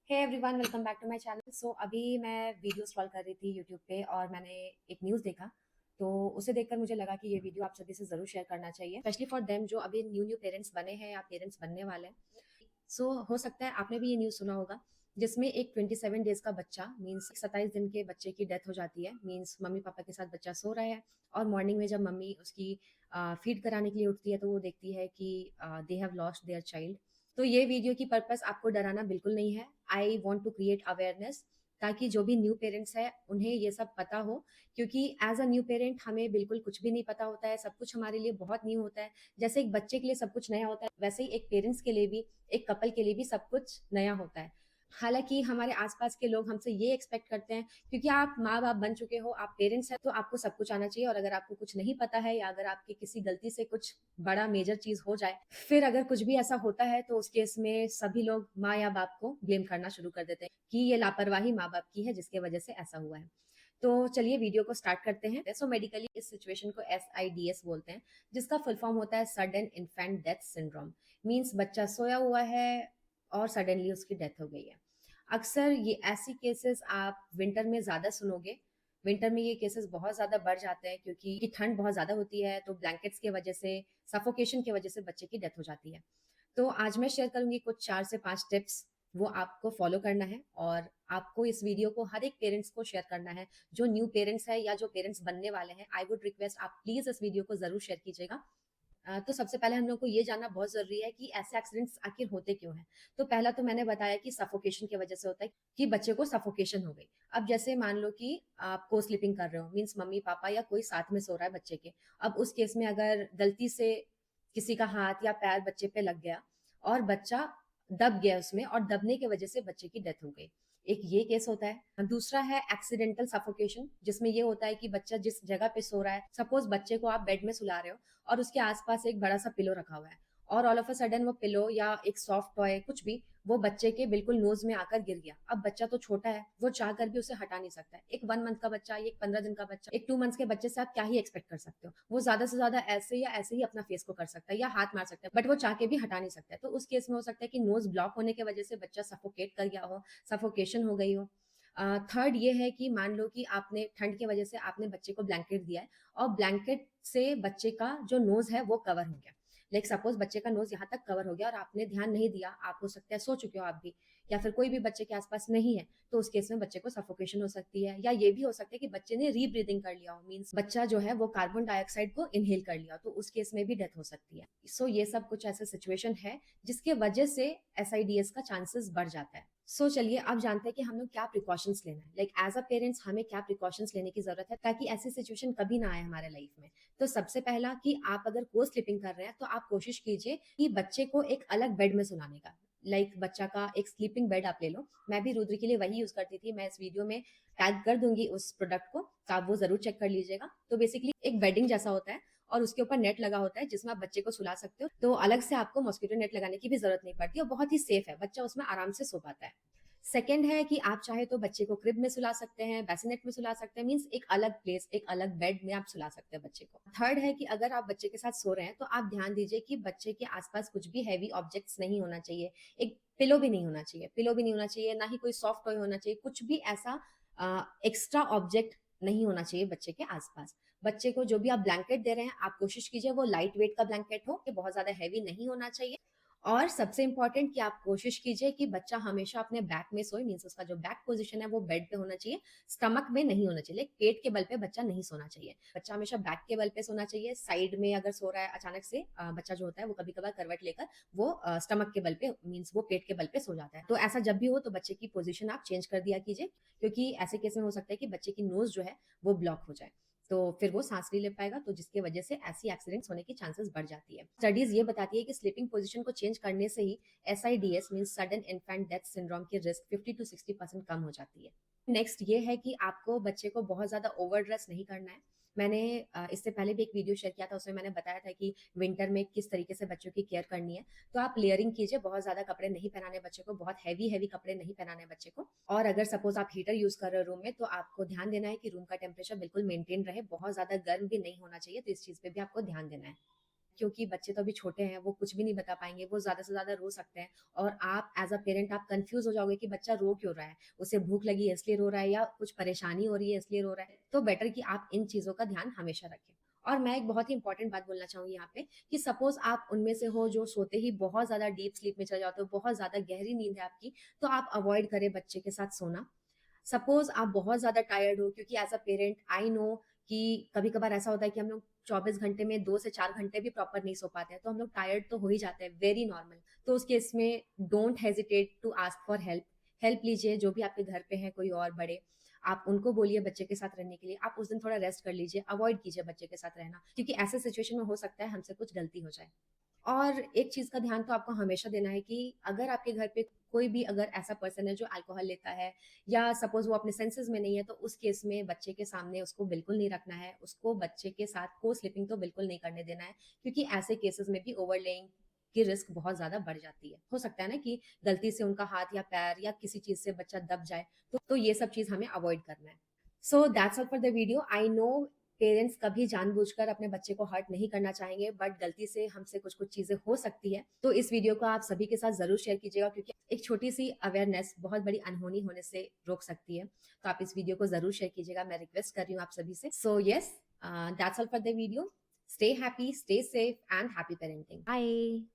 Hey everyone, welcome back to my channel. So अभी मैं video scroll कर रही थी यूट्यूब पे और मैंने एक न्यूज़ देखा। तो उसे देखकर मुझे लगा कि ये वीडियो आप सभी से ज़रूर शेयर करना चाहिए, स्पेशली फॉर देम जो अभी न्यू न्यू पेरेंट्स बने हैं या पेरेंट्स बनने वाले हैं। सो हो सकता है आपने भी ये न्यूज़ सुना होगा, जिसमें एक 27 डेज का बच्चा मीन्स 27 दिन के बच्चे की डेथ हो जाती है। मीन्स मम्मी पापा के साथ बच्चा सो रहा है और मॉर्निंग में जब मम्मी उसकी फीड कराने के लिए उठती है तो वो देखती है कि they have lost their child. तो ये वीडियो की पर्पस आपको डराना बिल्कुल नहीं है। I want to create awareness ताकि जो भी न्यू पेरेंट्स है उन्हें ये सब पता हो, क्योंकि एज अ न्यू पेरेंट हमें बिल्कुल कुछ भी नहीं पता होता है। सब कुछ हमारे लिए बहुत न्यू होता है। जैसे एक बच्चे के लिए सब कुछ नया होता है, वैसे ही एक पेरेंट्स के लिए भी, एक कपल के लिए भी सब कुछ नया होता है। हालांकि हमारे आसपास के लोग हमसे ये एक्सपेक्ट करते हैं, क्योंकि आप माँ बाप बन चुके हो, आप पेरेंट्स हैं, तो आपको सब कुछ आना चाहिए। और अगर आपको कुछ नहीं पता है या अगर आपकी किसी गलती से कुछ बड़ा मेजर चीज हो जाए, फिर अगर कुछ भी ऐसा होता है तो उस केस में सभी लोग माँ या बाप को ब्लेम करना शुरू कर देते हैं कि ये लापरवाही माँ बाप की है जिसके वजह से ऐसा हुआ है। तो चलिए वीडियो को स्टार्ट करते हैं। सो मेडिकली इस सिचुएशन को SIDS बोलते हैं, जिसका फुल फॉर्म होता है sudden infant death syndrome. Means बच्चा सोया हुआ है और सडनली उसकी डेथ हो गई है। अक्सर ये ऐसी केसेस आप विंटर में ज्यादा सुनोगे। विंटर में ये केसेस बहुत ज्यादा बढ़ जाते हैं क्योंकि ठंड बहुत ज्यादा होती है, तो ब्लैंकेट्स की वजह से, सफोकेशन की वजह से बच्चे की डेथ हो जाती है। तो आज मैं शेयर करूंगी कुछ 4 से 5 टिप्स, वो आपको फॉलो करना है और आपको इस वीडियो को हर एक पेरेंट्स को शेयर करना है, जो न्यू पेरेंट्स है या जो पेरेंट्स बनने वाले हैं। आई वुड रिक्वेस्ट आप प्लीज इस वीडियो को जरूर शेयर कीजिएगा। तो सबसे पहले हम लोग को ये जानना बहुत जरूरी है कि ऐसे एक्सीडेंट्स आखिर होते क्यों हैं। तो पहला तो मैंने बताया कि सफोकेशन की वजह से होता है, कि बच्चे को सफोकेशन हो गई। अब जैसे मान लो कि आप को स्लीपिंग कर रहे हो, मीन्स मम्मी पापा या कोई साथ में सो रहा है बच्चे के। अब उस केस में अगर गलती से किसी का हाथ या पैर बच्चे पे लग गया और बच्चा दब गया उसमें, और दबने की वजह से बच्चे की डेथ हो गई, एक ये केस होता है। दूसरा है एक्सीडेंटल सफोकेशन, जिसमें ये होता है कि बच्चा जिस जगह पे सो रहा है, सपोज बच्चे को आप बेड में सुला रहे हो और उसके आसपास एक बड़ा सा पिलो रखा हुआ है, और ऑल ऑफ अ सडन वो पिलो या एक सॉफ्ट टॉय कुछ भी वो बच्चे के बिल्कुल नोज में आकर गिर गया। अब बच्चा तो छोटा है, वो चाह कर भी उसे हटा नहीं सकता है। एक 1 मंथ का बच्चा, एक 15 दिन का बच्चा, एक 2 मंथ्स के बच्चे से आप क्या ही एक्सपेक्ट कर सकते हो। वो ज्यादा से ज्यादा ऐसे या ऐसे ही अपना फेस को कर सकता है या हाथ मार सकता है, बट वो चाह के भी हटा नहीं सकता है। तो उस केस में हो सकता है कि नोज ब्लॉक होने की वजह से बच्चा सफोकेट कर गया हो, सफोकेशन हो गई हो। थर्ड ये है कि मान लो कि आपने ठंड की वजह से आपने बच्चे को ब्लैंकेट दिया है और ब्लैंकेट से बच्चे का जो नोज है वो कवर हो गया। लाइक सपोज बच्चे का नोज यहाँ तक कवर हो गया और आपने ध्यान नहीं दिया, आप हो सकता है सो चुके हो आप भी, या फिर कोई भी बच्चे के आसपास नहीं है, तो उस केस में बच्चे को सफोकेशन हो सकती है। या ये भी हो सकता है कि बच्चे ने रीब्रीदिंग कर लिया हो, मीन्स बच्चा जो है वो कार्बन डाइऑक्साइड को इनहेल कर लिया, तो उस केस में भी डेथ हो सकती है। सो ये सब कुछ ऐसे सिचुएशन है जिसके वजह से SIDS का चांसेस बढ़ जाता है। चलिए अब जानते हैं कि हम लोग क्या प्रिकॉशंस लेना है। लाइक एज अ पेरेंट्स हमें क्या प्रिकॉशंस लेने की जरूरत है ताकि ऐसी सिचुएशन कभी ना आए हमारे लाइफ में। तो सबसे पहला कि आप अगर को स्लीपिंग कर रहे हैं तो आप कोशिश कीजिए कि बच्चे को एक अलग बेड में सुलाने का। बच्चा का एक स्लीपिंग बेड आप ले लो। मैं भी रुद्र के लिए वही यूज करती थी। मैं इस वीडियो में टैग कर दूंगी उस प्रोडक्ट को, तो आप वो जरूर चेक कर लीजिएगा। तो बेसिकली एक बेडिंग जैसा होता है और उसके ऊपर नेट लगा होता है जिसमें आप बच्चे को सुला सकते हो। तो अलग से आपको मॉस्किटो नेट लगाने की भी जरूरत नहीं पड़ती और बहुत ही सेफ है, बच्चा उसमें आराम से सो पाता है। सेकेंड है कि आप चाहे तो बच्चे को क्रिब में सुला सकते हैं, बेसिनेट में सुला सकते हैं, मीन्स एक अलग प्लेस, एक अलग बेड में आप सुला सकते हैं बच्चे को। थर्ड है कि अगर आप बच्चे के साथ सो रहे हैं तो आप ध्यान दीजिए कि बच्चे के आसपास कुछ भी हैवी ऑब्जेक्ट्स नहीं होना चाहिए। एक पिलो भी नहीं होना चाहिए, पिलो भी नहीं होना चाहिए, ना ही कोई सॉफ्ट टॉय होना चाहिए, कुछ भी ऐसा एक्स्ट्रा ऑब्जेक्ट नहीं होना चाहिए बच्चे के आसपास। बच्चे को जो भी आप ब्लैंकेट दे रहे हैं आप कोशिश कीजिए वो लाइट वेट का ब्लैंकेट हो, बहुत ज्यादा हैवी नहीं होना चाहिए। और सबसे इंपॉर्टेंट कि आप कोशिश कीजिए कि बच्चा हमेशा अपने बैक में सोए, मीन्स उसका जो बैक पोजीशन है वो बेड पे होना चाहिए, स्टमक में नहीं होना चाहिए। पेट के बल पे बच्चा नहीं सोना चाहिए। बच्चा हमेशा बैक के बल पे सोना चाहिए। साइड में अगर सो रहा है अचानक से बच्चा जो होता है वो कभी कभार करवट लेकर वो स्टमक के बल पे, मीन्स वो पेट के बल पे सो जाता है। तो ऐसा जब भी हो तो बच्चे की पोजिशन आप चेंज कर दिया कीजिए, क्योंकि ऐसे केस में हो सकता है कि बच्चे की नोज जो है वो ब्लॉक हो जाए, तो फिर वो सांस नहीं ले पाएगा, तो जिसकी वजह से ऐसी एक्सीडेंट्स होने की चांसेस बढ़ जाती है। स्टडीज ये बताती है कि स्लीपिंग पोजीशन को चेंज करने से ही SIDS means sudden infant death syndrome की रिस्क 50 to 60% कम हो जाती है। नेक्स्ट ये है कि आपको बच्चे को बहुत ज्यादा ओवर ड्रेस नहीं करना है। मैंने इससे पहले भी एक वीडियो शेयर किया था, उसमें मैंने बताया था कि विंटर में किस तरीके से बच्चों की केयर करनी है। तो आप लेयरिंग कीजिए, बहुत ज्यादा कपड़े नहीं पहनाने बच्चे को, बहुत हैवी हैवी कपड़े नहीं पहनाने बच्चे को। और अगर सपोज आप हीटर यूज कर रहे हो रूम में, तो आपको ध्यान देना है कि रूम का टेम्परेचर बिल्कुल मेंटेन रहे, बहुत ज्यादा गर्म भी नहीं होना चाहिए, तो इस चीज पे भी आपको ध्यान देना है। क्योंकि बच्चे तो अभी छोटे हैं, वो कुछ भी नहीं बता पाएँगे, वो ज़्यादा से ज़्यादा रो सकते हैं और आप एज़ अ पेरेंट आप कन्फ्यूज़ हो जाओगे कि बच्चा रो क्यों रहा है? उसे भूख लगी है इसलिए रो रहा है या कुछ परेशानी हो रही है इसलिए रो रहा है? तो बेटर कि आप इन चीज़ों का ध्यान हमेशा रखें। और मैं एक बहुत ही इम्पोर्टेंट बात बोलना चाहूँगी यहाँ पे कि सपोज़ आप उनमें से हो जो सोते ही बहुत ज़्यादा डीप स्लीप में चले जाते हो, बहुत ज़्यादा गहरी नींद है आपकी, तो आप अवॉइड करें बच्चे के साथ सोना। सपोज़ आप बहुत ज़्यादा टायर्ड हो क्योंकि as a parent I know कि कभी-कभार ऐसा होता है कि हम लोग 24 घंटे में 2 से 4 घंटे भी प्रॉपर नहीं सो पाते हैं, तो हम लोग टायर्ड तो हो ही जाते हैं, वेरी नॉर्मल। तो उस केस में don't hesitate to ask for help. Help लीजिए, जो भी आपके घर पे हैं कोई और बड़े, आप उनको बोलिए बच्चे के साथ रहने के लिए। आप उस दिन थोड़ा रेस्ट कर लीजिए, अवॉइड कीजिए बच्चे के साथ रहना, क्योंकि ऐसे सिचुएशन में हो सकता है हमसे कुछ गलती हो जाए। और एक चीज़ का ध्यान तो आपको हमेशा देना है कि अगर आपके घर पे कोई भी अगर ऐसा पर्सन है जो अल्कोहल लेता है या सपोज़ वो अपने सेंसेस में नहीं है, तो उस केस में बच्चे के सामने उसको बिल्कुल नहीं रखना है। उसको बच्चे के साथ को-स्लीपिंग तो बिल्कुल नहीं करने देना है, क्योंकि ऐसे केसेस में भी ओवरलेइंग की रिस्क बहुत ज़्यादा बढ़ जाती है। हो सकता है ना कि गलती से उनका हाथ या पैर या किसी चीज़ से बच्चा दब जाए, तो ये सब चीज़ हमें अवॉइड करना है। So that's all for the video. I know parents कभी जानबूझकर अपने बच्चे को हर्ट नहीं करना चाहेंगे, बट गलती से हमसे कुछ-कुछ चीज़ें हो सकती है। तो इस वीडियो को आप सभी के साथ ज़रूर शेयर कीजिएगा, क्योंकि एक छोटी-सी अवेयरनेस बहुत बड़ी अनहोनी होने से रोक सकती है। तो आप इस वीडियो को ज़रूर शेयर कीजिएगा, मैं रिक्वेस्ट कर रही हूँ आप सभी से। So yes, that's all for the video. Stay happy, stay safe and happy parenting. Bye.